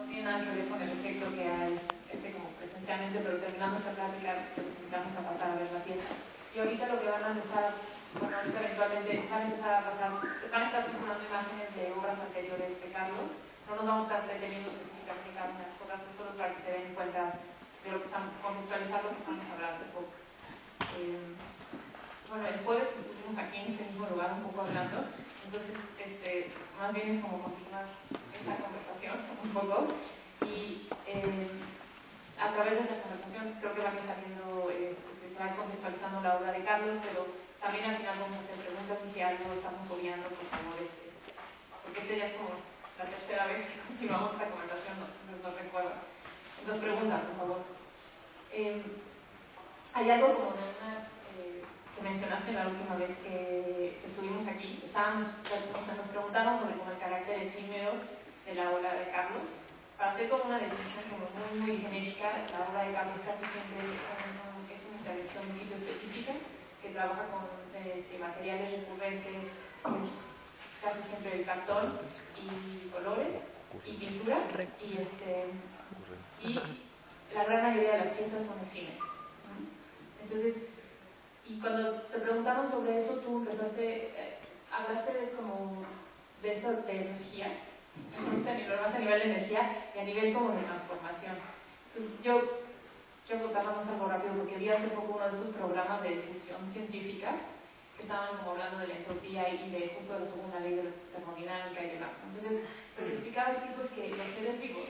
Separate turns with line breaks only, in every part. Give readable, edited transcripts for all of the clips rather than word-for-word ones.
tiene nada que ver con el efecto que hay como presencialmente, pero terminando esta plática los invitamos a pasar a ver la pieza. Y ahorita lo que van a empezar, bueno, ahorita eventualmente van a empezar a pasar, van a estar circulando imágenes de obras anteriores de Carlos. No nos vamos a estar deteniendo específicamente en cada una de las obras, pues solo para que se den cuenta de lo que estamos, contextualizar lo que estamos hablando un poco. Bueno, el jueves estuvimos aquí en este mismo lugar un poco hablando, entonces más bien es como continuar esta conversación un poco, y a través de esta conversación creo que van a ir saliendo, se va contextualizando la obra de Carlos, pero también al final vamos a hacer preguntas y si algo estamos obviando, por favor, porque ya es como la tercera vez que continuamos esta conversación, entonces no recuerdo. Entonces preguntas, por favor. Hay algo como de una que mencionaste la última vez que estuvimos aquí, nos preguntamos sobre como el carácter efímero de la obra de Carlos. Para hacer como una definición como muy genérica, la obra de Carlos casi siempre es una intervención de sitio específica que trabaja con materiales recurrentes, es casi siempre el cartón y colores y pintura, y la gran mayoría de las piezas son efímeras. Entonces, y cuando te preguntamos sobre eso, tú hablaste de esta de energía, más a nivel de energía y a nivel como de transformación. Entonces, yo contaba más algo rápido porque vi hace poco uno de estos programas de difusión científica que estaban como hablando de la entropía y de justo de la segunda ley de la termodinámica y demás. Entonces, lo que explicaba el tipo es que los seres vivos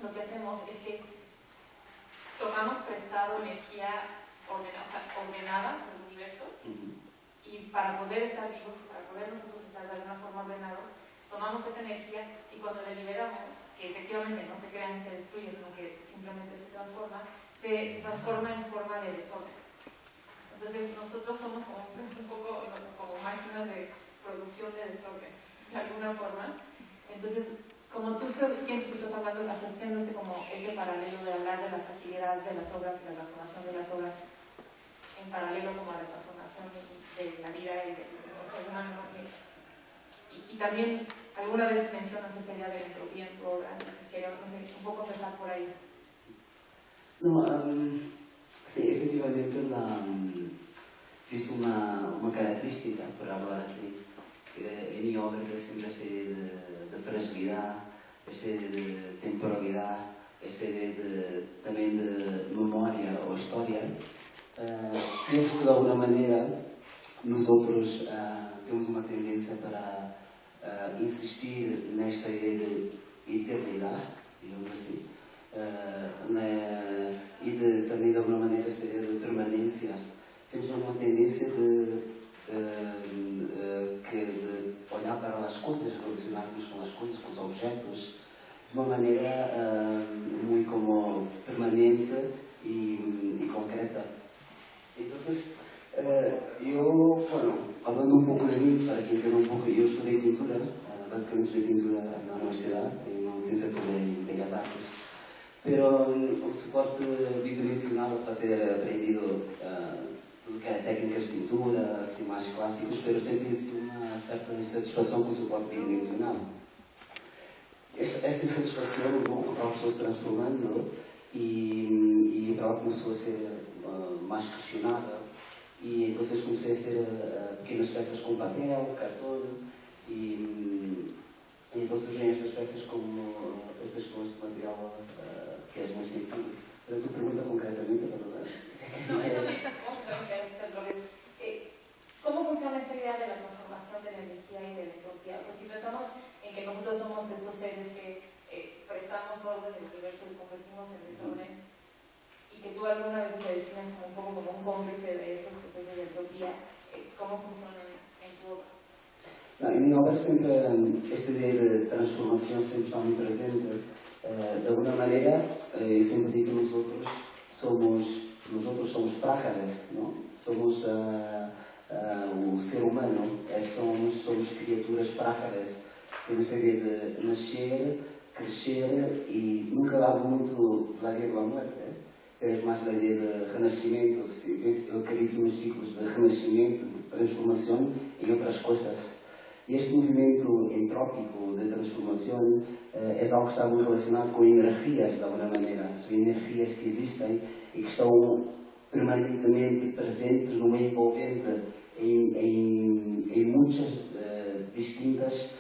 lo que hacemos es que tomamos prestado energía ordenada del universo, y para poder estar vivos, para poder nosotros estar de alguna forma ordenados, tomamos esa energía y cuando la liberamos, que efectivamente no se crea ni se destruye, sino que simplemente se transforma en forma de desorden. Entonces nosotros somos como un poco como máquinas de producción de desorden, de alguna forma. Entonces, como tú siempre estás hablando, haciéndose como ese paralelo de hablar de la fragilidad de las obras y la transformación de las obras en paralelo como a la transformación de la vida y del ser humano, y también alguna vez mencionas esta idea de la entropía en tu obra, entonces quería, no sé, un poco empezar por ahí.
No, sí, efectivamente existe uma característica, para falar assim, em minha obra é sempre esta ideia de fragilidade, esta ideia de temporalidade, esta ideia também de memória ou história. Penso que de alguma maneira nós outros temos uma tendência para insistir nesta ideia de eternidade, digamos assim, e também de alguma maneira esta ideia de permanência. Temos uma tendência de olhar para as coisas, relacionarmos com as coisas, com os objetos, de uma maneira muito como permanente e concreta. Entonces, eu, falando um pouco de mim, para que entenda um pouco, eu estudei pintura, basicamente estudei pintura na universidade, tenho uma licenciatura em Bellas Artes, pero o suporte bidimensional, apesar de ter aprendido tudo que é técnicas de pintura, assim, mais clássicos, pero sempre existe uma certa insatisfação com o suporte bidimensional. Essa insatisfação, o trabalho foi-se transformando e o trabalho começou a ser mais questionável, e então comecei a ser pequenas peças com papel, cartão, e então surgem estas peças como estas com este material que é muito sensível. Para tu pergunta concretamente, ¿verdad?
¿Cómo funciona esta idea de la transformación de la energía y de la entropía? O sea, si pensamos en que nosotros somos estos seres que prestamos orden del universo y convertimos en desorden, y que tú alguna vez te defines como un poco como un cómplice de estos procesos de entropía, ¿cómo funciona en tu obra?
En mi obra sempre esta ideia de transformação sempre está muito presente. De alguma maneira, eu sempre digo que nós outros somos frágeis, não? Somos o ser humano, somos criaturas frágeis. Temos a ideia de nascer, crescer e nunca dá muito da ideia da morte. Temos mais da ideia de renascimento. Eu acredito nos ciclos de renascimento, de transformação em outras coisas. E este movimento entrópico de transformação é algo que está muito relacionado com energias, de alguma maneira. São energias que existem e que estão permanentemente presentes no meio envolvente em muitas distintas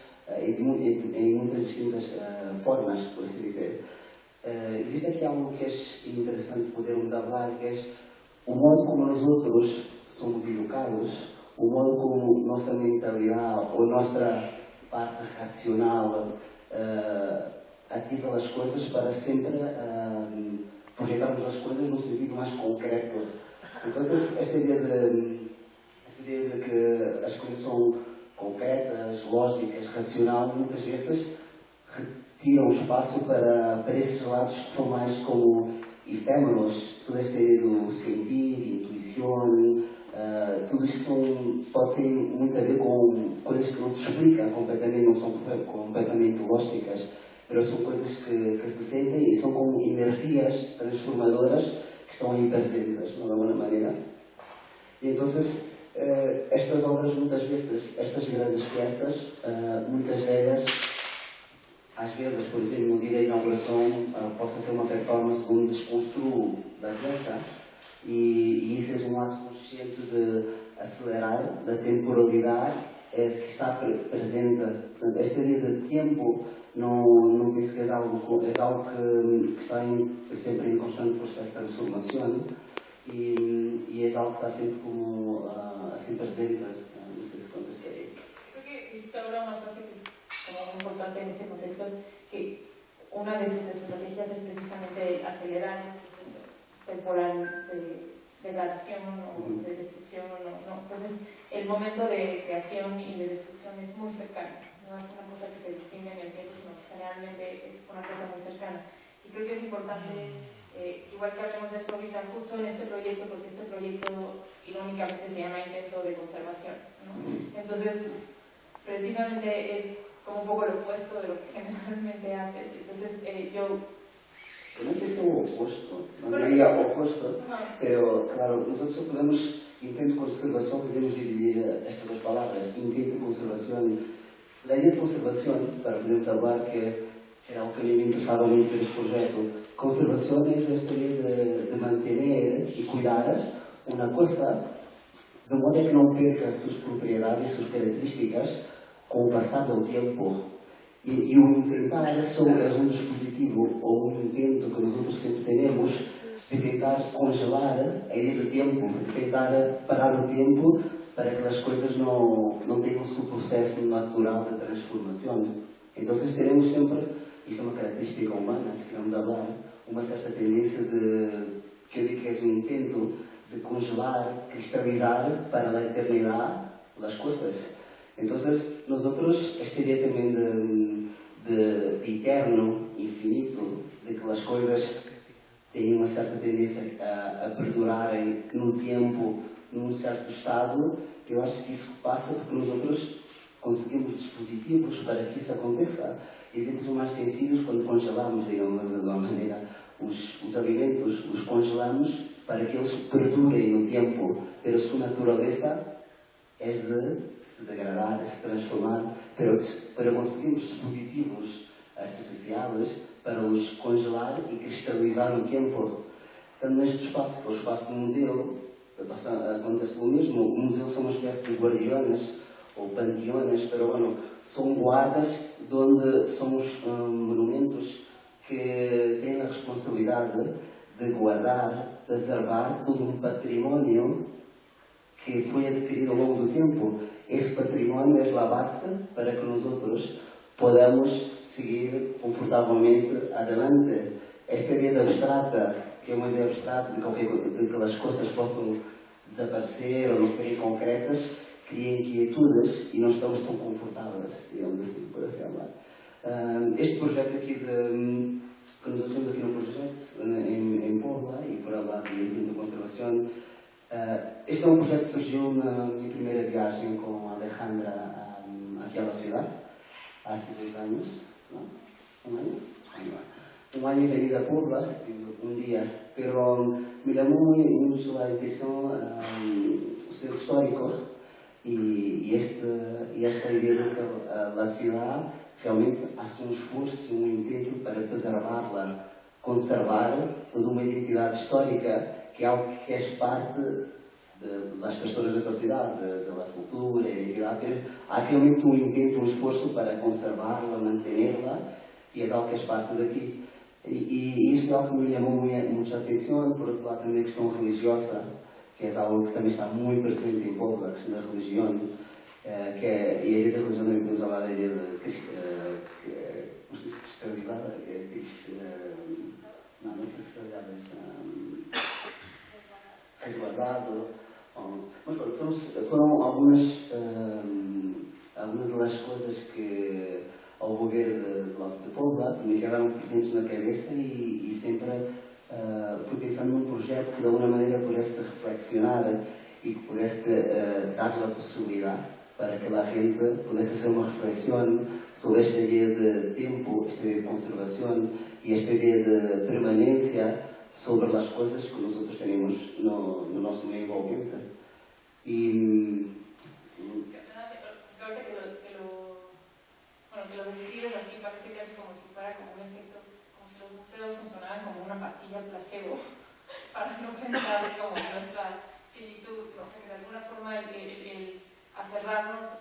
formas, por assim dizer. Existe aqui algo que é interessante podermos falar, que é o modo como nós outros somos educados, o modo como nossa mentalidade ou nossa parte racional ativa as coisas para sempre projetarmos as coisas num sentido mais concreto. Então, essa ideia de que as coisas são concretas, lógicas, racionais, muitas vezes retiram espaço para esses lados que são mais como efêmeros, toda essa ideia do sentir, intuição, tudo isso pode ter muito a ver com coisas que não se explicam completamente, não são completamente lógicas, mas são coisas que se sentem e são como energias transformadoras que estão aí presentes, de alguma maneira. E então, estas obras, muitas vezes, estas grandes peças, muitas delas, às vezes, por exemplo, no dia da inauguração, possa ser uma performance onde desconstruo da peça e isso é um ato consciente de acelerar da temporalidade que está presente. Portanto, essa ideia de tempo não penso que é algo que está sempre em constante processo de transformação e é algo que está sempre como assim presente. Não sei se contestei.
Creo que dijiste ahora una frase que es como muy importante en este contexto, que una de sus estrategias es precisamente acelerar el proceso temporal de degradación o de destrucción. Entonces, el momento de creación y de destrucción es muy cercano. No es una cosa que se distingue en el tiempo, sino que generalmente es una cosa muy cercana. Y creo que es importante, igual que hablemos de eso ahorita, justo en este proyecto, porque este proyecto irónicamente se llama Intento de Conservación, ¿no? Entonces, precisamente es como un poco lo opuesto de lo que generalmente haces. Entonces,
No sé si es opuesto, no diría opuesto, pero claro, nosotros podemos, intento de conservación, podemos dividir estas dos palabras, intento de conservación. La idea de conservación, para podermos hablar, que era algo que a mí me interesaba muito en este proyecto, conservación es esta idea de mantener y cuidar una cosa de modo que no perca sus propiedades, sus características con el pasar del tiempo. E o intentar é um dispositivo ou um intento que nós sempre temos de tentar congelar a ideia de tempo, de tentar parar o tempo para que as coisas não tenham o seu processo natural de transformação. Então, teremos sempre, isto é uma característica humana, se queremos falar, uma certa tendência de, que eu digo que é um intento de congelar, cristalizar para a eternidade as coisas. Então, nós, esta ideia também de eterno, infinito, de que as coisas têm uma certa tendência a perdurarem no tempo, num certo estado, eu acho que isso passa porque nós conseguimos dispositivos para que isso aconteça. E somos mais sensíveis quando congelamos, digamos, de alguma maneira, os alimentos, os congelamos para que eles perdurem no tempo, pero sua natureza é de se degradar, de se transformar, para conseguirmos dispositivos artificiais para os congelar e cristalizar no tempo. Tanto neste espaço, que é o espaço do museu, acontece o mesmo. O museu são uma espécie de guardiões ou panteões, pero são guardas de onde são os monumentos que têm a responsabilidade de guardar, de preservar todo um património que foi adquirido ao longo do tempo. Esse património é a base para que nós outros podamos seguir confortavelmente adelante. Esta ideia abstrata, que é uma ideia abstrata de que as coisas possam desaparecer ou não serem concretas, cria inquietudes e não estamos tão confortáveis, digamos assim, por assim falar. Este projeto aqui que nos achamos aqui no projeto, em Póvoa, e por lá do Intento de Conservação, este é um projeto que surgiu na minha primeira viagem com a Alejandra àquela cidade, há 2 anos, não? Um ano? Um ano em Avenida Póvoa, um dia, pero me llamó mucho la atención o centro histórico E esta ideia de que a cidade realmente há um esforço, um intento para preservá-la, conservar toda uma identidade histórica, que é algo que faz parte das pessoas da sociedade, da cultura, da identidade. Há realmente um intento, um esforço para conservá-la, mantê-la, e é algo que faz parte daqui. E isto é algo que me chamou muita atenção. Por outro lado, também a questão religiosa, que é algo que também está muito presente em pouco, a questão da religião, que é, e a ideia da religião também podemos falar da ideia de cristianizada, não é cristianizada, resguardado. Mas foram algumas das coisas que, ao governo de Póvoa, me quedaram presentes na cabeça e sempre fui pensando num projeto que de alguma maneira pudesse reflexionar e que pudesse dar a possibilidade para que a gente pudesse fazer uma reflexão sobre esta ideia de tempo, esta ideia de conservação e esta ideia de permanência sobre as coisas que nós outros temos no nosso meio ambiente.
Que lo describes así, parece que es como si fuera como un efecto, como si los museos funcionaran como una pastilla placebo para no pensar como en nuestra finitud, no sé, que de alguna forma el aferrarnos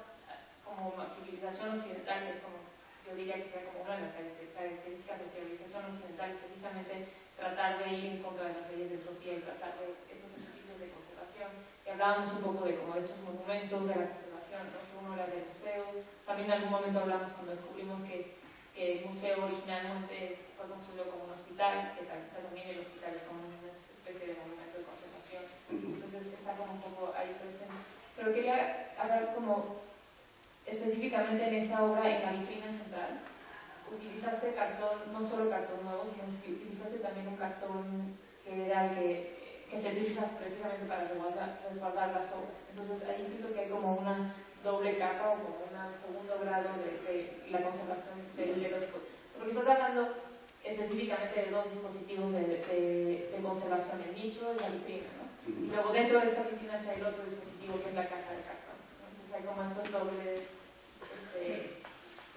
como civilización occidental, que es como, yo diría que sea como una de las características de civilización occidental, precisamente tratar de ir en contra de las leyes de entropía y tratar de estos ejercicios de conservación. Y hablábamos un poco de como de estos monumentos de la conservación, ¿no? Que uno era del museo. También en algún momento hablamos cuando descubrimos que el museo originalmente fue construido como un hospital, que también el hospital es como una especie de monumento de conservación. Entonces está como un poco ahí presente. Pero quería hablar como específicamente en esta obra, en la vitrina central. Utilizaste cartón, no solo cartón nuevo, sino que utilizaste también un cartón que era el que se utiliza precisamente para resguardar las obras. Entonces ahí siento que hay como una doble capa o como un segundo grado de la conservación de los cosas. Porque estás hablando específicamente de dos dispositivos de conservación, el nicho y la vitrina, ¿no? Y luego dentro de esta vitrina está el otro dispositivo que es la caja de cartón. Entonces hay como estos dobles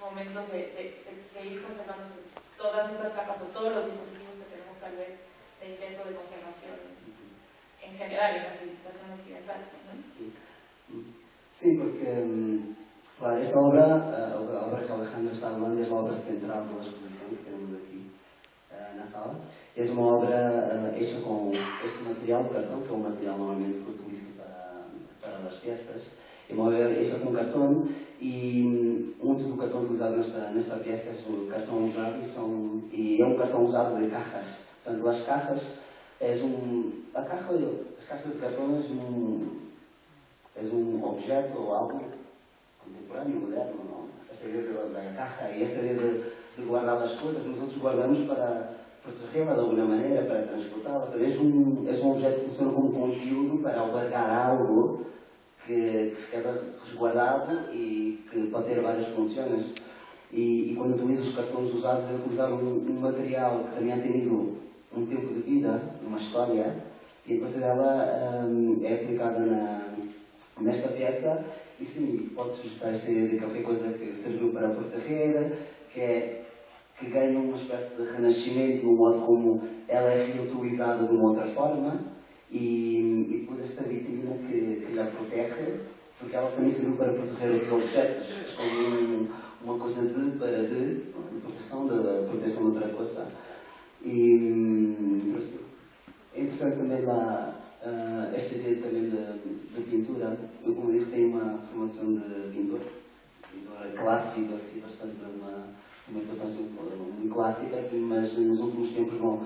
momentos de ir conservando todas estas capas o todos los dispositivos que tenemos tal vez de intento de conservación en general en la civilización occidental, ¿no?
Sí, porque claro, esta obra, a obra que Alejandro está hablando, es la obra central de la exposición que tenemos aquí en la sala. Es una obra hecha con este material, cartón, que es un material normalmente que utilizo para las piezas. É uma obra hecha com cartão e muito do cartão utilizado nesta peça é um cartão usado e é um cartão usado de cajas. Portanto, as cajas as caixas de cartão é um objeto ou algo contemporâneo, moderno, não? Essa ideia da caixa e essa ideia de guardar as coisas, nós outros guardamos para protegê-la de alguma maneira, para transportá-la. É um objeto que funciona como conteúdo para albergar algo que se queda resguardado e que pode ter várias funções. E quando utiliza os cartões usados, é utilizar um material que também tem tido um tempo de vida, uma história, e a coisa dela é aplicada nesta peça. E sim, pode-se justificar esta ideia de qualquer coisa que serviu para proteger, que ganha uma espécie de renascimento no modo como ela é reutilizada de uma outra forma. E depois esta vitrina que lhe protege, porque ela também serviu para proteger outros objetos, como uma coisa de proteção de outra coisa. E é interessante também lá esta ideia também de pintura. Eu, como digo, tenho uma formação de pintor clássico, assim, bastante uma educação assim, muito clássica, mas nos últimos tempos o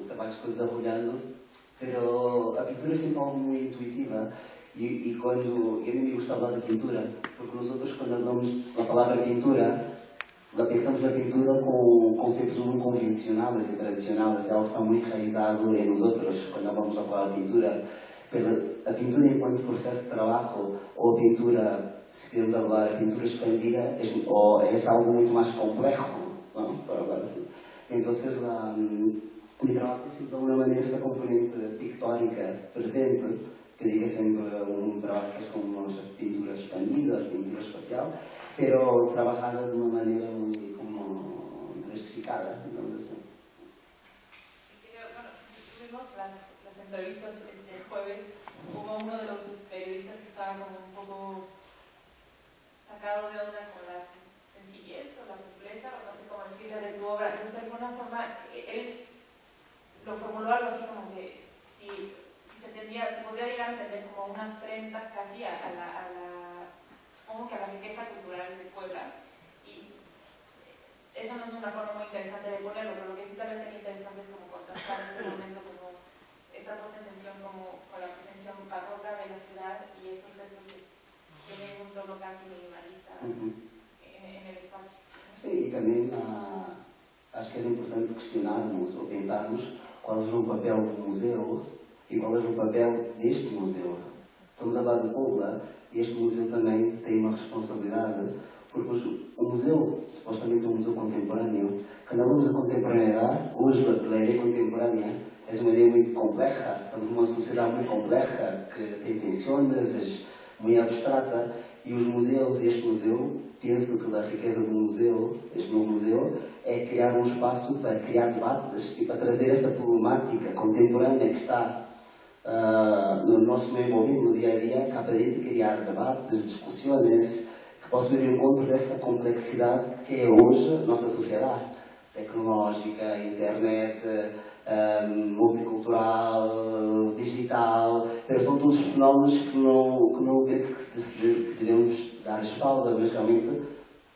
trabalho ficou desarrolhando. Pero a pintura é sempre algo muito intuitiva e quando eu nem me gostava da pintura, porque nós outros quando hablamos da palavra pintura, pensamos na pintura com conceitos muito convencionais e tradicionais, é algo que está muito enraizado em nós outros quando vamos a falar de pintura. A pintura enquanto processo de trabalho ou a pintura, se queremos falar a pintura expandida, é algo muito mais complexo, não? Para falar assim. Então, mi trabajo tem sempre de alguma maneira esta componente pictórica presente que eu digo é sempre trabajas como as pinturas expandidas, pintura espacial, pero trabajada de una manera muy como diversificada, digamos así.
Bueno, tuvimos las entrevistas el jueves, hubo uno de los periodistas que estaba como un poco sacado de onda con la sencillez o la simpleza, o no sé cómo decirlo, de tu obra. Entonces, de alguna forma, él lo formuló algo así como que si se podría llegar a entender como una afrenta casi supongo que a la riqueza cultural de Puebla. Y esa no es una forma muy interesante de ponerlo, pero lo que sí tal vez sería interesante es como contrastar en este momento como esta puesta en tensión como con la presencia barroca de la ciudad y estos gestos que tienen un tono casi minimalista en el espacio.
Sí, e também acho que é importante questionarmos ou pensarmos qual é o papel do museu e qual é o papel deste museu. Estamos a falar de Puebla e este museu também tem uma responsabilidade, porque o museu, supostamente um museu contemporâneo, quando hablamos de contemporaneidade, hoje a ideia contemporânea é uma ideia muito complexa, estamos numa sociedade muito complexa que tem tensões, muito abstrata, e os museus, este museu, penso que a riqueza do museu, este novo museu, é criar um espaço para criar debates e para trazer essa problemática contemporânea que está no nosso meio envolvido no dia a dia, cá para dentro, criar debates, discussões que possam ir ao encontro dessa complexidade que é hoje a nossa sociedade tecnológica, internet, multicultural, digital, são todos fenómenos que não penso que devemos dar a espalda, mas realmente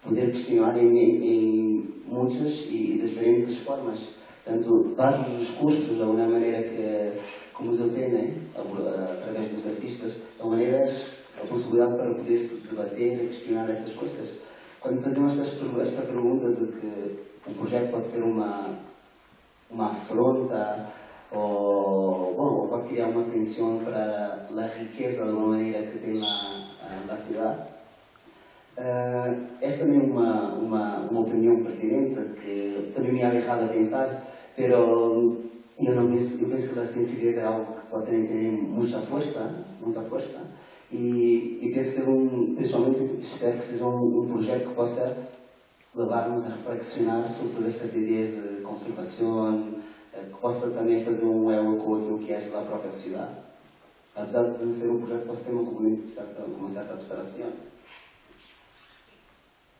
poder questionar em muitas e diferentes formas. Portanto, vários discursos, da uma maneira que o museu tem, né? Através dos artistas, é uma maneira, a possibilidade para poder se debater e questionar essas coisas. Quando fazemos esta pergunta de que um projeto pode ser uma afronta ou pode criar uma tensão para a riqueza de uma maneira que tem na cidade, esta também é uma opinião pertinente que também me ha dejado a pensar, pero eu penso que a sencillez é algo que pode também ter muita força, e penso que principalmente espero que seja um projeto que possa levar-nos a reflexionar sobre todas essas ideias de conservação, que possa também fazer um elo com aquilo que é a própria cidade. Apesar de ser um projeto que possa ter uma componente de uma certa abstração.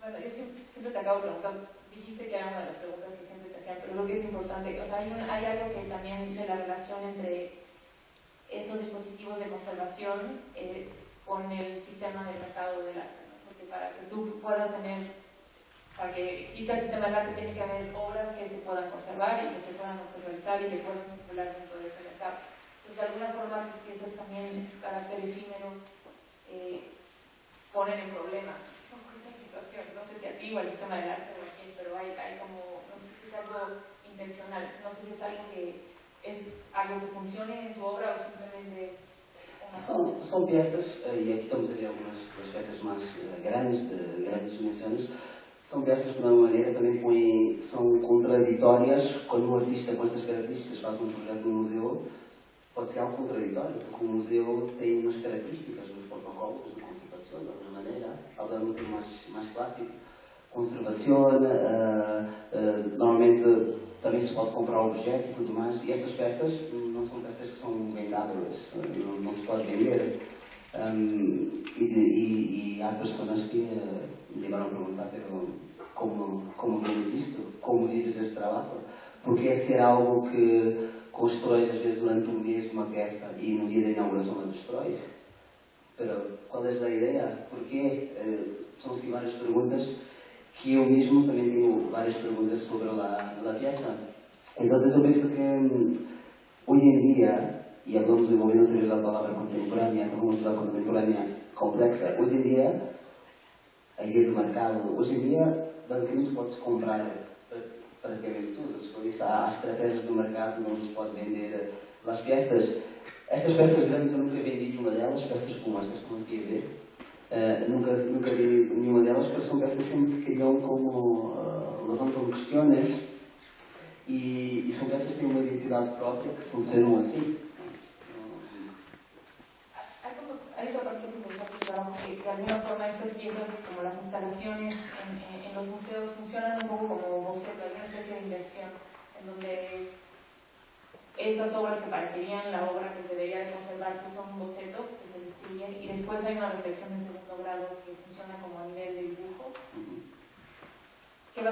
Bueno, yo siempre te acabo preguntando, dijiste que era una de las preguntas que siempre te hacían, pero creo que es importante, o sea, hay algo que también de la relación entre estos dispositivos de conservación con el sistema del mercado del arte, ¿no? Porque para que tú puedas para que exista el sistema del arte tiene que haber obras que se puedan conservar y que se puedan autorizar y que puedan circular dentro de ese mercado. Entonces, de alguna forma, tus piezas también, carácter efímero, ponen en problemas esta situación. No sé si a ti o al sistema del arte o a quién, pero hay como, no sé si es algo intencional, no sé si es algo que funcione en tu obra o simplemente es
São peças, e aqui estamos a ver algumas das peças mais grandes, de grandes dimensões, são peças que de alguma maneira também são contraditórias. Quando um artista com estas características faz um projeto no museu, pode ser algo contraditório, porque o museu tem umas características dos protocolos de conservação, de alguma maneira, algo muito mais clássico. Conservação, normalmente também se pode comprar objetos e tudo mais, e estas peças não são peças que são vendáveis, não se pode vender. E há pessoas que me levaram a perguntar como vendes isto, como vives este trabalho, porque é ser algo que constróis às vezes durante um mês uma peça e no dia da inauguração a destróis. Qual é a ideia? Porquê? São assim várias perguntas que eu mesmo também tenho várias perguntas sobre a peça. Então eu penso que hoje em dia, e hablamos desenvolvendo outra vez a palavra contemporânea, então uma cidade contemporânea complexa, hoje em dia, a ideia do mercado, hoje em dia basicamente pode-se comprar praticamente tudo. Por isso há estratégias do mercado onde se pode vender as peças. Estas peças grandes eu nunca vendi nenhuma delas, peças como estas que estão aqui a ver. Nunca vi nenhuma delas, porque são peças sempre que criam como levantam questões e são peças que têm uma identidade própria que funcionam assim.
de alguna forma estas piezas, como las instalaciones en los museos, funcionan un poco como boceto, hay una especie de inversión en donde estas obras que parecerían la obra que debería de conservarse son un boceto que se destruye y después hay una reflexión de segundo grado que funciona como a nivel de dibujo. ¿Qué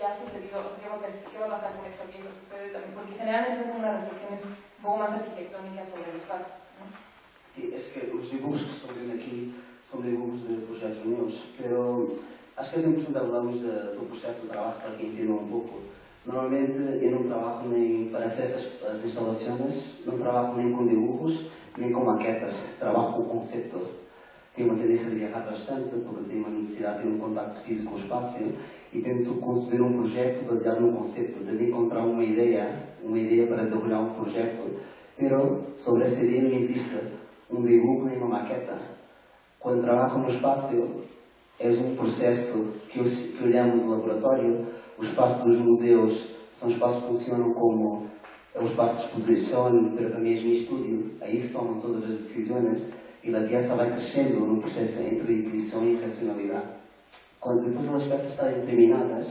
ha sucedido? ¿Qué va a pasar con esta pieza? Sucede también, porque generalmente son unas reflexiones un poco más arquitectónicas sobre el espacio, ¿no?
Sí, es que os dibujos que estão vendo aqui são dibujos de projetos meus, pero acho que é importante falarmos do processo de trabalho para quem entende um pouco. Normalmente eu não trabalho nem para as instalações, não trabalho nem com dibujos, nem com maquetas, trabalho com o conceito. Tenho uma tendência de viajar bastante, porque tenho uma necessidade de ter um contacto físico com o espaço e tento conceber um projeto baseado no conceito, de encontrar uma ideia para desenvolver um projeto, pero sobre essa ideia não existe um dibujo nem uma maqueta. Quando trabalho no espaço, é um processo que eu llamo de laboratório. O espaço dos museus são espaços que funcionam como um espaço de exposição, mas também é meu estúdio. Aí se tomam todas as decisões e a peça vai crescendo no processo entre intuição e racionalidade. Quando depois as peças estarem terminadas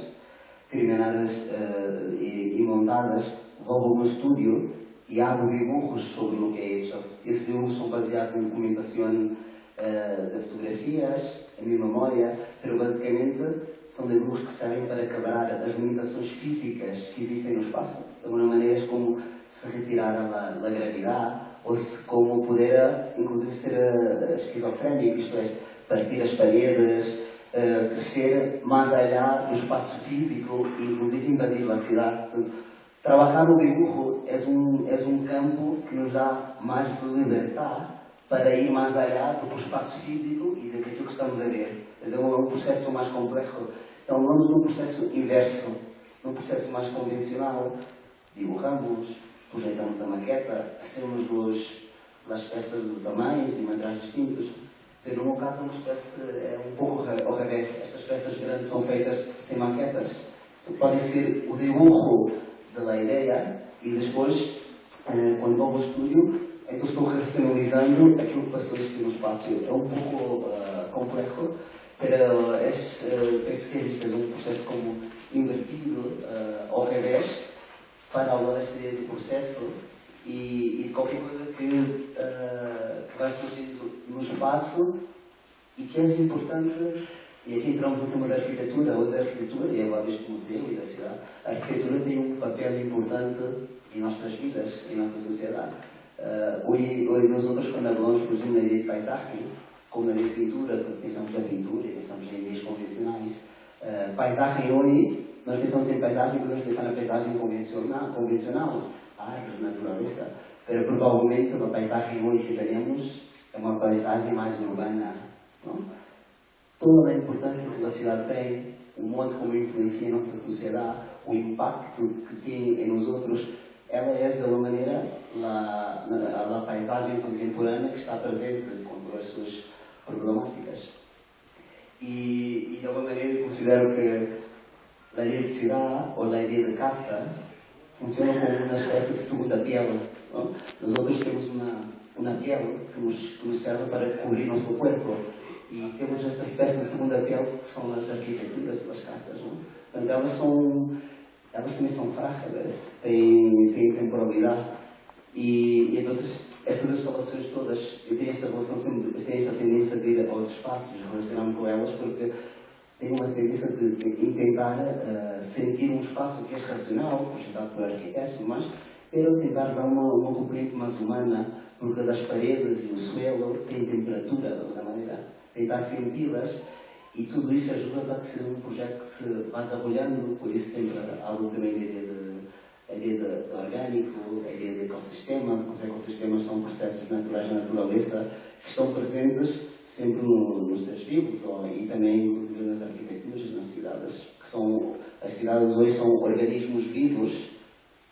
e montadas, vou ao meu estúdio e hago dibujos sobre o que é hecho. Esses dibujos são baseados em documentação de fotografias, em minha memória, mas basicamente são dibujos que servem para quebrar as limitações físicas que existem no espaço. De alguma maneira, como se retirar a gravidade, ou como poder, inclusive, ser esquizofrénico, isto é, partir as paredes, crescer mais allá do espaço físico e, inclusive, invadir a cidade. Trabalhar no dibujo é um campo que nos dá mais de liberdade para ir mais allá do espaço físico e daquilo que estamos a ver. Então é um processo mais complexo. Então vamos num processo inverso, num processo mais convencional. Dibujamos, projetamos a maqueta, hacemos as peças de tamanhos e materiais distintos. Mas no meu caso é um pouco ao revés. Estas peças grandes são feitas sem maquetas. Podem ser o dibujo da ideia e depois, quando vou ao estúdio, então estou racionalizando aquilo que passou no espaço. É um pouco complexo, mas penso que existe um processo como invertido, ao revés, para ao deste de processo e qualquer coisa que vai surgindo no espaço e que é importante. E aqui entramos no tema da arquitetura. Hoje a arquitetura, e agora deste museu e da cidade, a arquitetura tem um papel importante em nossas vidas, em nossa sociedade. Hoje nós outros, quando falamos, por exemplo, na ideia de paisagem, como na ideia de pintura, pensamos na pintura e pensamos em ideias convencionais. Paisagem hoje, nós pensamos em paisagem, podemos pensar na paisagem convencional, árvores, natureza, mas provavelmente a paisagem hoje que temos é uma paisagem mais urbana, não? Toda a importância que a cidade tem, o modo como influencia a nossa sociedade, o impacto que tem em nós outros, ela é de alguma maneira a paisagem contemporânea que está presente com todas as suas problemáticas. E de alguma maneira eu considero que a ideia de cidade ou a ideia de casa funciona como uma espécie de segunda pele. Não? Nós outros temos uma pele que nos serve para cobrir nosso corpo. E temos estas peças de segunda pele que são as arquiteturas das casas. Não? Portanto, elas também são frágeis, têm temporalidade. E então, essas instalações todas, eu tenho esta relação sempre, eu tenho esta tendência de ir aos espaços, relacionar-me com elas, porque tenho uma tendência de tentar sentir um espaço que é racional, projetado por arquitetos e mais, mas tentar dar uma componente mais humana, porque das paredes e o suelo tem temperatura, de alguma maneira. Tentar senti-las e tudo isso ajuda para que seja um projeto que se vá trabalhando, por isso sempre algo também a ideia de orgânico, a ideia de ecossistema. Os ecossistemas são processos naturais da natureza que estão presentes sempre nos seres vivos e também inclusive nas arquiteturas, nas cidades, que são, as cidades hoje são organismos vivos, não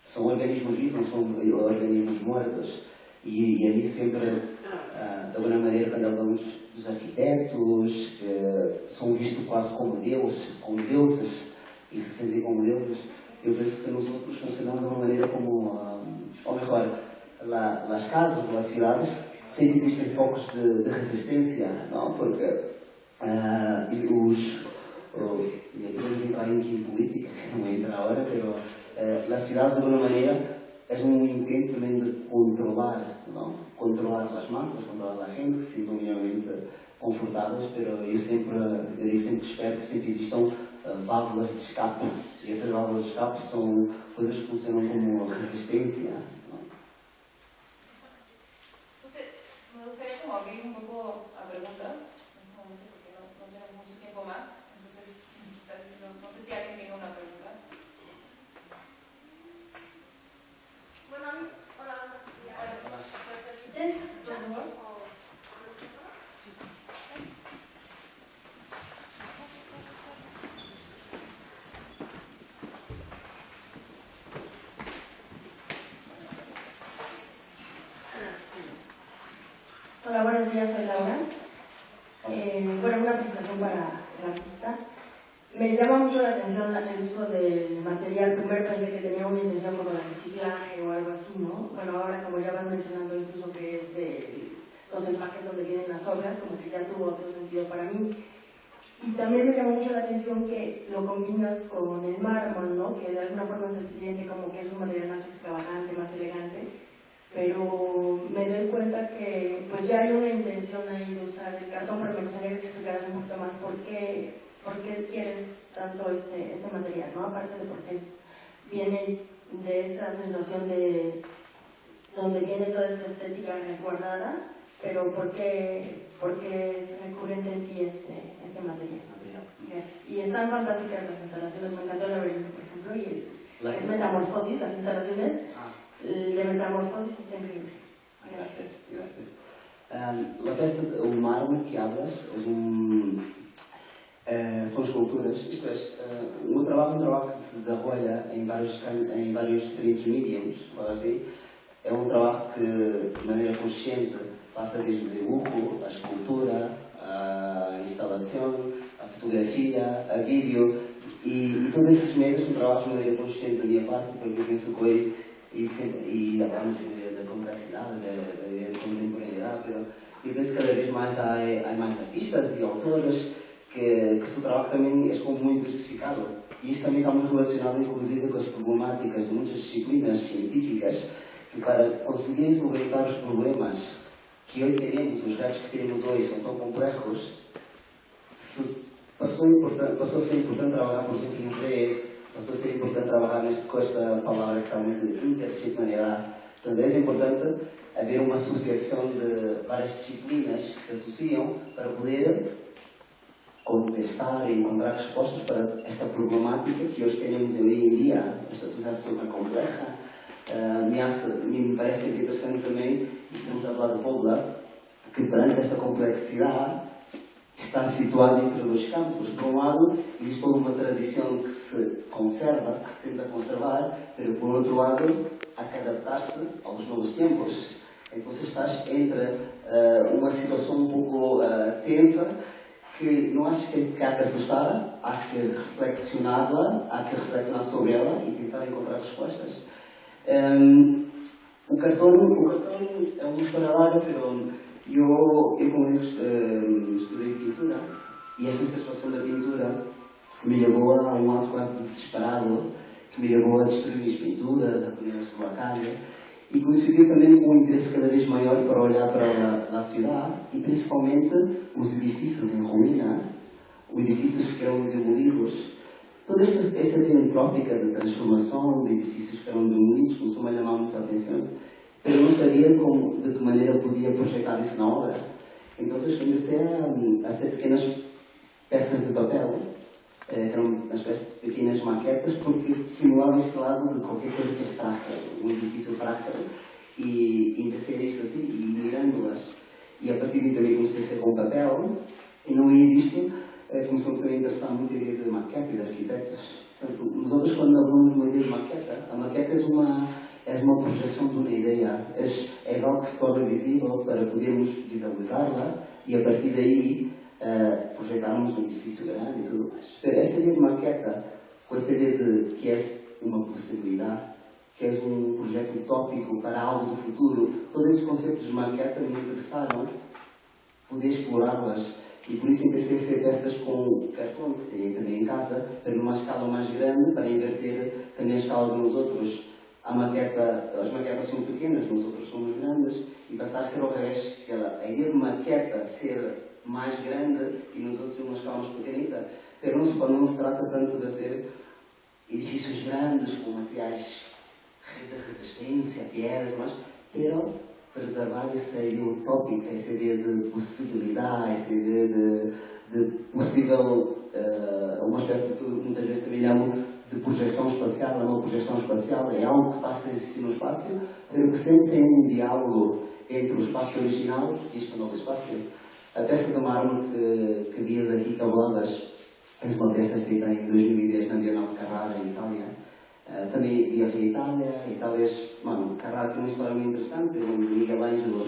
são organismos mortos. E a mim sempre, de alguma maneira, quando falamos dos arquitetos, que são vistos quase como deuses, e se sentem como deuses, eu penso que nós outros funcionamos de uma maneira como, ou melhor, as casas, as cidades, sempre existem focos de resistência, não? Porque podemos entrar em política, que não entra ahora, pero las ciudades de alguna manera es un intento también de controlar, ¿no? Controlar las masas, controlar la gente, que se sintam minimamente confortáveis, pero eu sempre espero que sempre existam válvulas de escape, e essas válvulas de escape são coisas que funcionam como resistência.
Me gustaría como abrir un poco a preguntas en este momento porque no tenemos mucho tiempo más. Entonces, no sé si alguien tenga una pregunta.
Bueno, hola, buenos días.
Hola.
¿Te escuchando? Hola, buenos días, soy Laura. Bueno, una presentación para el artista. Me llama mucho la atención el uso del material. Primero pensé que tenía una intención como de reciclaje o algo así, ¿no? Bueno, ahora como ya van mencionando incluso que es de los empaques donde vienen las obras, como que ya tuvo otro sentido para mí. Y también me llamó mucho la atención que lo combinas con el mármol, ¿no? Que de alguna forma se siente como que es un material más extravagante, más elegante. Pero me doy cuenta que pues ya hay una intención ahí de usar el cartón, pero me gustaría que explicaras un poquito más por qué quieres tanto este material, ¿no? Aparte de porque viene de esta sensación de donde viene toda esta estética resguardada, pero ¿por qué es recurrente en ti este material? Gracias. Y están fantásticas las instalaciones, me encantó el laberinto, por ejemplo, y es Metamorfosis, las instalaciones. El de Metamorfosis está increíble.
Gracias. La peça, o mármore que hablas, são esculturas. Isto é, o meu trabalho é um trabalho que se desenvolve em vários diferentes mediums, assim. É um trabalho que, de maneira consciente, passa desde o dibujo, a escultura, a instalação, a fotografia, a vídeo, e todos esses meios são trabalhos de maneira consciente da minha parte, porque eu penso que e hablamos da complexidade, da ideia de contemporaneidade, mas eu penso que cada vez mais há mais artistas e autores que o seu trabalho também é como muito diversificado. E isso também está muito relacionado, inclusive, com as problemáticas de muitas disciplinas científicas, que para conseguirem solventar os problemas que hoje temos, os retos que temos hoje são tão complexos, passou a ser importante trabalhar, por exemplo, em redes. Passou a ser importante trabalhar com esta palavra que se chama muito interdisciplinaridade. Portanto, é importante haver uma associação de várias disciplinas que se associam para poder contestar e encontrar respostas para esta problemática que hoje temos hoje em dia, esta sociedade super complexa. Me parece interessante também, estamos a falar de Pobla, que perante esta complexidade está situado entre dois campos. Por um lado, existe toda uma tradição que se conserva, que se tenta conservar, mas por outro lado, há que adaptar-se aos novos tempos. Então, estás entre uma situação um pouco tensa, que não acho que há que assustar, há que reflexioná-la, há que reflexionar sobre ela e tentar encontrar respostas. O cartão é uma história larga, eu como estudei pintura, e essa satisfação da pintura me levou a um ato quase desesperado, que me levou a destruir minhas pinturas, a pôr-las numa calha, e coincidiu também com um interesse cada vez maior para olhar para a cidade, e principalmente os edifícios em ruína, os edifícios que eram demolidos. Toda essa ideia antrópica de transformação de edifícios que eram demolidos começou a chamar muita atenção. Eu não sabia de que maneira podia projetar isso na obra. Então, comecei a hacer pequenas peças de papel, que eram uma espécie de pequenas maquetas, porque simulavam esse lado de qualquer coisa que é frágil, um edifício frágil, e empecei a isto assim, e mirando-as. E a partir daí também comecei a ser com papel, e no meio disto começou também a interessar muito a ideia de maquete e de arquitetos. Portanto, nós outros, quando falamos de uma ideia de maqueta, a maqueta é uma projeção de uma ideia, é algo que se torna visível para podermos visualizá-la e a partir daí projetarmos um edifício grande e tudo mais. Essa ideia de maqueta, com essa ideia de que é uma possibilidade, que és um projeto utópico para algo do futuro. Todos esses conceitos de maqueta me interessaram, poder explorá-las. E por isso empecei a ser peças com cartão, que tenho também em casa, para numa escala mais grande, para inverter também a escala dos outros. As maquetas são pequenas, nós outros somos grandes, e passar a ser ao revés, a ideia de maqueta ser mais grande e nos outros ser uma escala mais pequenita. Mas não se trata tanto de ser edifícios grandes, com materiais de resistência, pedras, mas preservar essa ideia utópica, essa ideia de possibilidade, essa ideia de possível, uma espécie que muitas vezes também chamam de projeção espacial. Uma projeção espacial é algo que passa a existir no espaço, mas que sempre tem um diálogo entre o espaço original e este novo espaço. A peça de mármore que vias aqui, que falavas, é uma peça feita em 2010 na Bienal de Carrara, em Itália. Também viajei à Itália, e talvez, Carrara tem uma história muito interessante, o Miguel Ângelo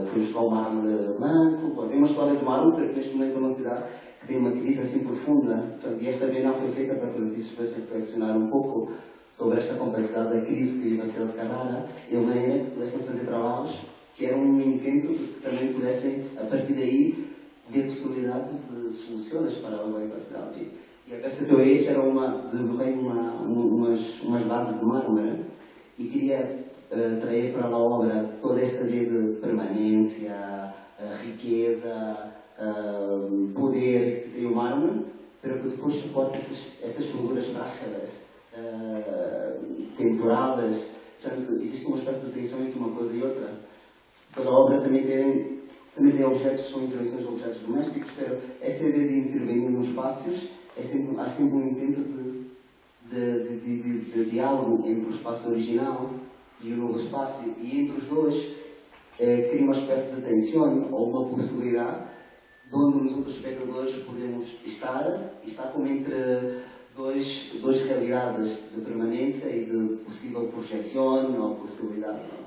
foi buscar o mármore branco, tem uma história de mármore, porque neste momento é uma cidade que tem uma crise assim profunda, e esta Bienal foi feita para que os artistas pudessem reflexionar um pouco sobre esta complexidade da crise que vive a cidade de Carrara, e a maneira que pudessem fazer trabalhos que eram um intento de que também pudessem, a partir daí, ver possibilidades de soluções para a da cidade. E a peça que eu fiz era umas bases de mármore e queria trazer para a obra toda essa ideia de permanência, riqueza, poder que tem o mármore, para que depois suporte essas figuras frágeis, temporadas. Portanto, existe uma espécie de tensão entre uma coisa e outra. Toda a obra também tem objetos que são intervenções de objetos domésticos, pero essa ideia de intervenir nos espaços, há sempre um intento de diálogo entre o espaço original e o novo espaço, e entre os dois cria uma espécie de tensão ou uma possibilidade de onde nós outros espectadores podemos estar como entre duas realidades de permanência e de possível projeção ou possibilidade.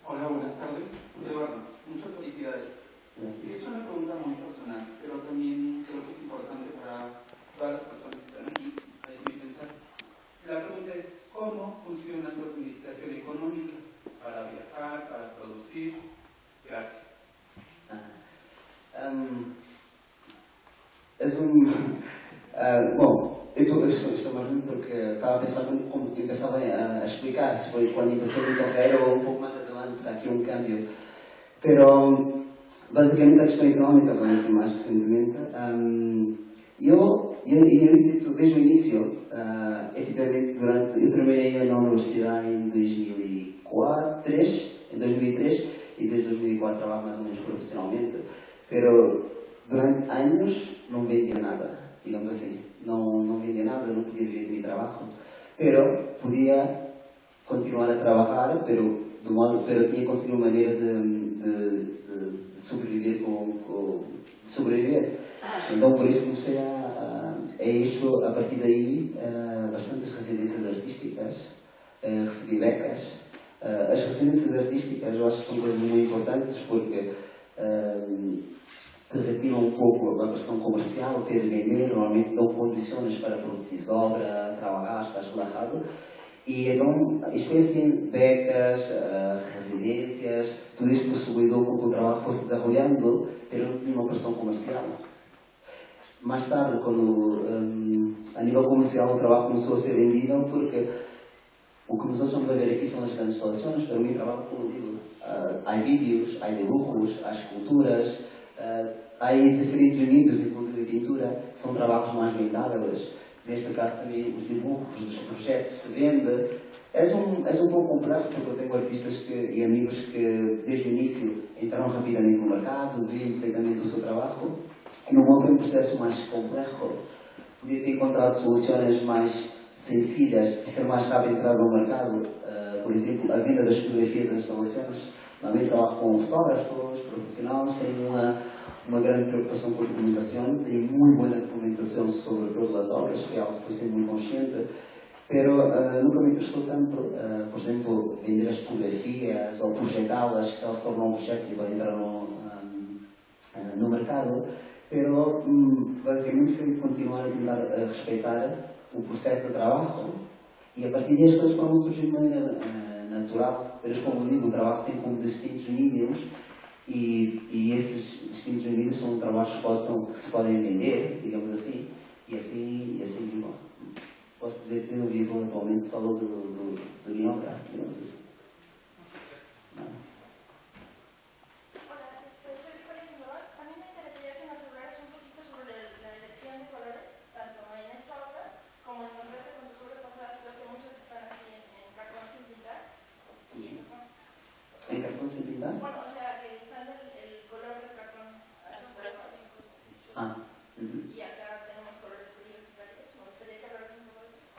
Hola, buenas tardes. Eduardo, muchas felicidades.
Gracias.
He hecho una pregunta muy personal, pero también creo que es importante para todas las personas que están aquí, a mi pensar. La pregunta es, ¿cómo funciona tu administración económica para viajar, para producir? Gracias.
Bom, eu estou mais rindo porque estava a pensar como eu pensava a explicar, se foi quando comecei a minha carreira ou um pouco mais adelante, para aqui um câmbio. Pero, basicamente, a questão económica, assim, mais recentemente, eu desde o início, efetivamente, eu terminei na universidade em 2003, e desde 2004 trabalho mais ou menos profissionalmente, pero durante anos não vendia nada, digamos assim. Não vendia nada, não podia viver do meu trabalho, pero podia continuar a trabalhar, pero tinha conseguido uma maneira de sobreviver Então por isso comecei a partir daí, bastantes residências artísticas, recebi becas. As residências artísticas eu acho que são coisas muito importantes porque te retiram um pouco a pressão comercial, ter de vender, normalmente dão condições para produzir obra, trabalhar, estás relajado. E então, isto foi assim, becas, residências, tudo isto possibilitou que o trabalho fosse desenvolvendo, mas não tinha uma pressão comercial. Mais tarde, quando a nível comercial o trabalho começou a ser vendido, porque o que nós estamos a ver aqui são as grandes instalações, para mim trabalho como digo. Há vídeos, há dibujos, há esculturas, há diferentes unidos, inclusive pintura, que são trabalhos mais vendáveis. Neste caso também os dibujos dos projetos se vendem. É um pouco complexo porque eu tenho artistas e amigos que desde o início entraram rapidamente no mercado, viam perfeitamente o seu trabalho. E no outro é um processo mais complexo. Podia ter encontrado soluções mais sencillas e ser mais rápido entrar no mercado. Por exemplo, a venda das fotografias das instalações. Normalmente trabalho com fotógrafos profissionais, tenho uma grande preocupação com a documentação, tenho muito boa documentação sobre todas as obras, que é algo que foi sempre muito consciente, pero nunca me interessou tanto, por exemplo, vender as fotografias ou projetá-las, que elas se tornam objetos e vão entrar no mercado. pero basicamente foi continuar a tentar respeitar o processo de trabalho e a partir daí as coisas foram surgir de maneira natural. Mas como digo, o trabalho tem como distintos mínimos e esses distintos mínimos são trabalhos que se podem vender, digamos assim, e assim vivo. Posso dizer que eu vivo atualmente só do minha obra, digamos assim. ¿En cartón sin pintar?
Bueno, o sea, que está el color del cartón. Y acá tenemos colores fríos y cálidos. Me gustaría que hablaras un poco de eso.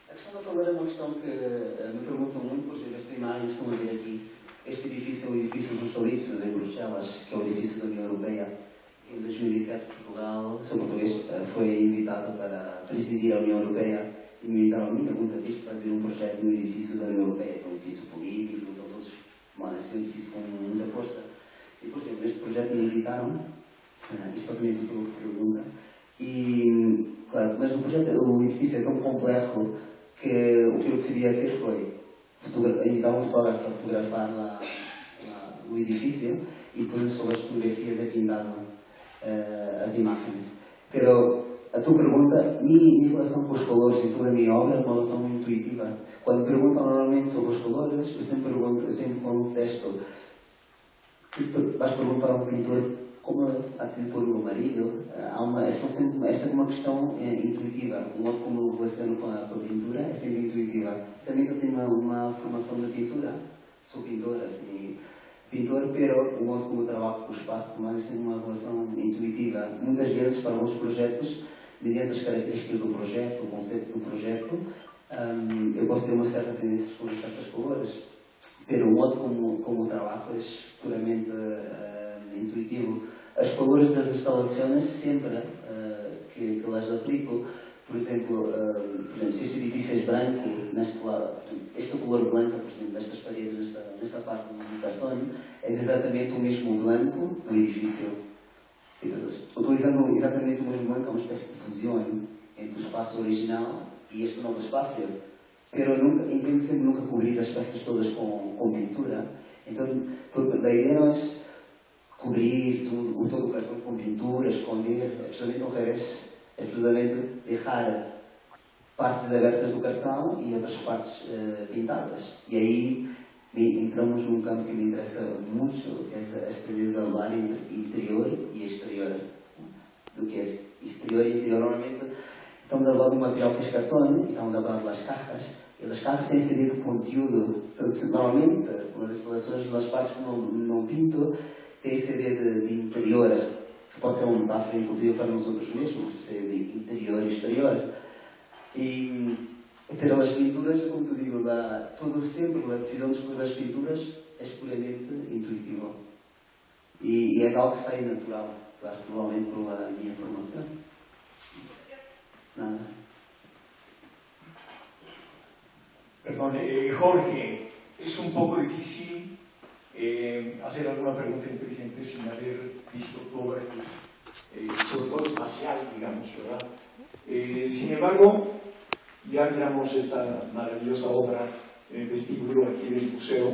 A questão do color é uma questão que me perguntam muito, por exemplo, esta imagem que estão a ver aqui. Este edifício é o edifício dos Solipsos, em Bruxelas, que é o edifício da União Europeia. Em 2007, Portugal, sou português, foi invitado para presidir a União Europeia e me invitaram a mim, alguns amigos, para fazer um projeto no edifício da União Europeia, que é um edifício político, então todos, mano, assim, um edifício com muita força. E, por exemplo, neste projeto me invitaram, isto também é uma pergunta, e, claro, mas o edifício é tão complexo que o que eu decidi a ser foi invitar um fotógrafo a fotografar lá o edifício e depois sobre as fotografias é pintado as imagens. Pero a tua pergunta, minha relação com os colores em toda a minha obra é uma relação muito intuitiva. Quando me perguntam normalmente sobre os colores, eu sempre contesto. Vais perguntar a um pintor como há de ser pôr o amarillo. Essa é uma questão intuitiva. O modo como eu relaciono com a pintura é sempre intuitiva. Também eu tenho uma formação de pintura. Sou pintor, assim, pintor, pero o modo como eu trabalho com o espaço também é sempre uma relação intuitiva. Muitas vezes, para alguns projetos, mediante as características do projeto, o conceito do projeto, eu posso ter uma certa tendência por certas cores, pero o modo como trabalho é puramente intuitivo. As cores das instalações sempre que las aplico, por exemplo, se este edifício é branco, neste lado, esta cor branca, por exemplo, destas paredes, nesta parte do cartão, é exatamente o mesmo branco do edifício. Então, utilizando exatamente o mesmo branco, é uma espécie de fusão entre o espaço original e este novo espaço. Pero intento sempre nunca cobrir as peças todas com pintura. Então, a ideia não é cobrir todo o cartão com pintura, esconder, é precisamente ao revés. É precisamente deixar partes abertas do cartão e outras partes pintadas. E aí entramos num campo que me interessa muito, esta ideia de falar entre interior e exterior. Do que é exterior e interior, normalmente estamos a falar de um material que é cartão, e estamos a falar das caixas, e as caixas têm esta ideia de conteúdo. Então, normalmente, nas instalações, nas partes que não pinto, tem essa ideia de interior, que pode ser uma metáfora, inclusive, para nós outros mesmos, essa ideia de interior e exterior. Pero as pinturas, como te digo, tudo sempre, a decisão de escolher as pinturas é puramente intuitivo. E é algo que sai natural, provavelmente pela minha formação. Nada.
Perdón, Jorge, es un poco difícil hacer alguna pregunta inteligente sin haber visto tu obra, pues, sobre todo espacial, digamos, ¿verdad? Sin embargo, ya miramos esta maravillosa obra en el vestíbulo aquí del museo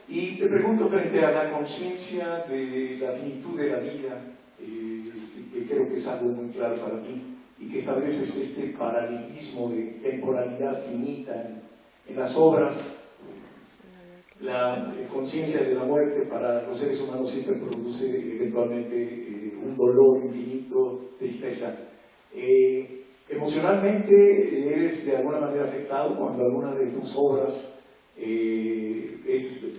y te pregunto frente a la conciencia de la finitud de la vida, que creo que es algo muy claro para mí y que estableces este paralelismo de temporalidad finita en las obras. La conciencia de la muerte para los seres humanos siempre produce eventualmente un dolor infinito, tristeza. Emocionalmente eres de alguna manera afectado cuando alguna de tus obras es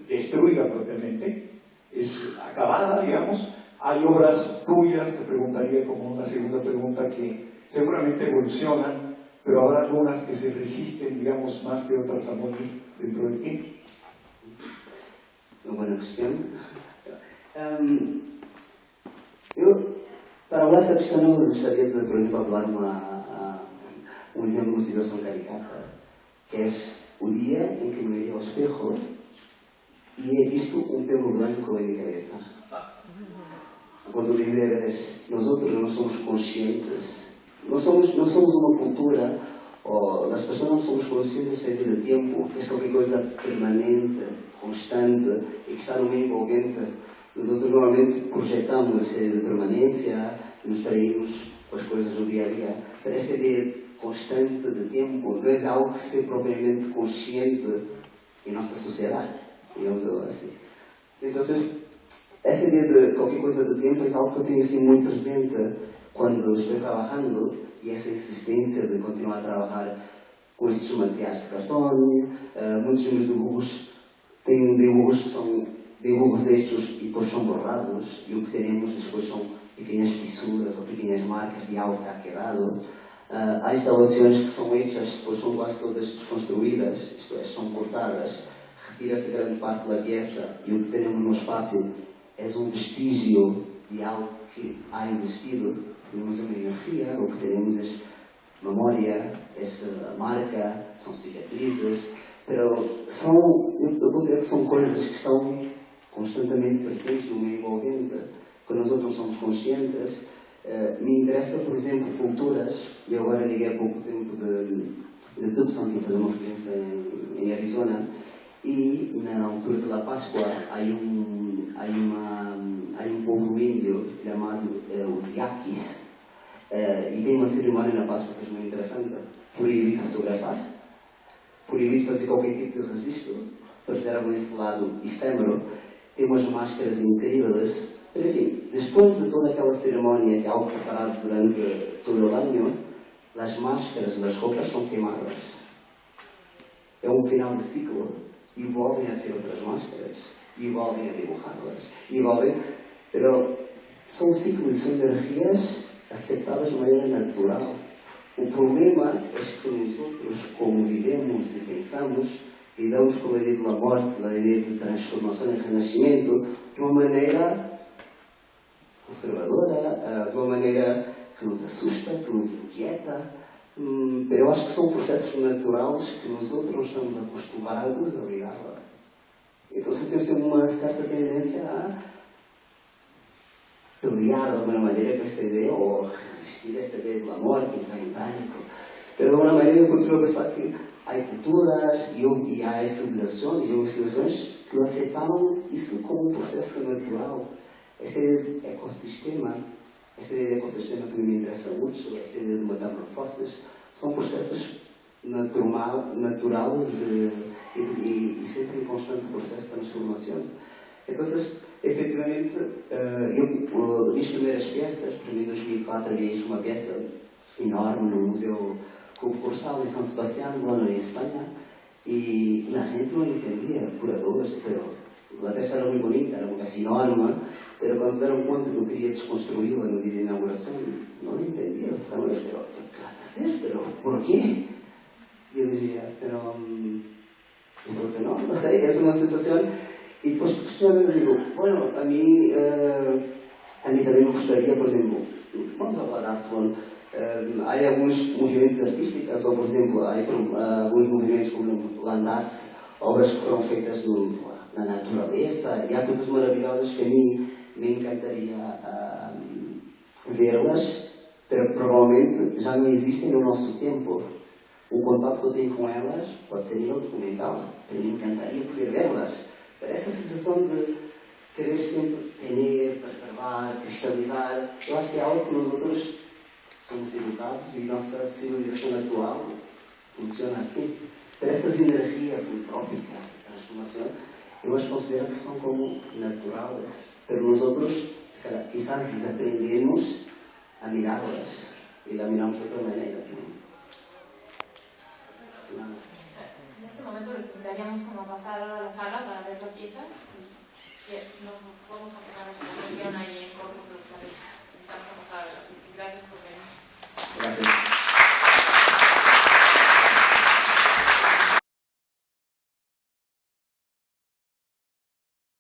destruida propiamente, es acabada, digamos. Hay obras tuyas, te preguntaría como una segunda pregunta, que seguramente evolucionan, pero habrá algunas que se resisten, digamos, más que otras a morir dentro de ti.
Uma boa questão. Para hablar dessa questão, eu gostaria de, por exemplo, falar um exemplo de uma situação caricata, que é o dia em que me mirei ao espejo e he visto um pelo branco em minha cabeça. Quando dizes, nós outros não somos conscientes, não somos uma cultura, ou as pessoas não somos conscientes seja de tempo, que é qualquer coisa permanente, constante e que está no meio envolvente. Nós outros normalmente projetamos a série de permanência, nos traímos com as coisas do dia a dia. Para essa ideia constante de tempo não é algo que seja propriamente consciente em nossa sociedade, digamos assim. Então, essa ideia de qualquer coisa de tempo é algo que eu tenho assim muito presente quando estou trabalhando, e essa insistência de continuar a trabalhar com estes materiais de cartão. Muitos filmes de dibujos têm dibujos que são dibujos estes e depois são borrados, e o que teremos depois são pequenas fissuras ou pequenas marcas de algo que há quedado. Há instalações que são hechas, depois são quase todas desconstruídas, isto é, são cortadas, retira-se grande parte da peça e o que teremos no espaço é um vestígio de algo que há existido. Temos uma energia, o que teremos é memória, essa marca, são cicatrizes, mas eu considero que são coisas que estão constantemente presentes no meio envolvente, que nós outros somos conscientes. Me interessa, por exemplo, culturas, e agora liguei há pouco tempo de Tucson, que fazer uma referência em Arizona, e na altura da Páscoa há um povo índio chamado os Yaquis, e tem uma cerimónia na Páscoa que é muito interessante. Proibido fotografar, proibido fazer qualquer tipo de registro, preservam esse lado efêmero, tem umas máscaras incríveis. Enfim, depois de toda aquela cerimónia, que é algo preparado durante todo o ano, as máscaras das roupas são queimadas. É um final de ciclo, e voltem a ser outras máscaras, e voltem a dibujá-las, e voltem. Mas são ciclos, são energias aceitadas de maneira natural. O problema é que nós outros, como vivemos e pensamos, lidamos com a ideia da morte, da ideia de transformação e renascimento, de uma maneira conservadora, de uma maneira que nos assusta, que nos inquieta. Eu acho que são processos naturais que nós outros não estamos acostumados a lidar. Então, temos uma certa tendência a pelear de alguma maneira com essa ideia, ou resistir a essa ideia da morte, entrar em pânico. Mas de alguma maneira eu continuo a pensar que há culturas e há civilizações que aceitaram isso como um processo natural. Essa ideia de ecossistema, que me interessa muito, essa ideia de metamorfoses, são processos naturais e sempre em constante processo de transformação. Então, efetivamente, eu vi as primeiras peças, para mim em 2004 havia uma peça enorme no Museu Cursal em São Sebastián, em Espanha, e a gente não entendia por adoros, a peça era muito bonita, era uma peça enorme, mas quando se deram conta que eu queria desconstruí-la no dia de inauguração, não entendia, ficaram a dizer, ¿qué vas a hacer? ¿Pero por quê? E eu dizia, por que não? Não sei, essa é uma sensação. E depois de questionamento eu digo, bueno, a mim também me gostaria, por exemplo, vamos falar de arte, há alguns movimentos artísticos, ou por exemplo, há alguns movimentos como Land Arts, obras que foram feitas na natureza, e há coisas maravilhosas que a mim me encantaria vê-las, mas provavelmente já não existem no nosso tempo. O contato que eu tenho com elas pode ser nível documental, mas me encantaria poder vê-las. Essa sensação de querer sempre ter, preservar, cristalizar, eu acho que é algo que nós outros somos educados e nossa civilização atual funciona assim. Por essas energias entrópicas de transformação, eu as considero que são como naturais. Pero nós outros, quizás desaprendemos a mirá-las e a miramos de outra maneira.
En este momento les invitaríamos como a pasar a la sala para ver la pieza y nos podemos continuar la conversación ahí.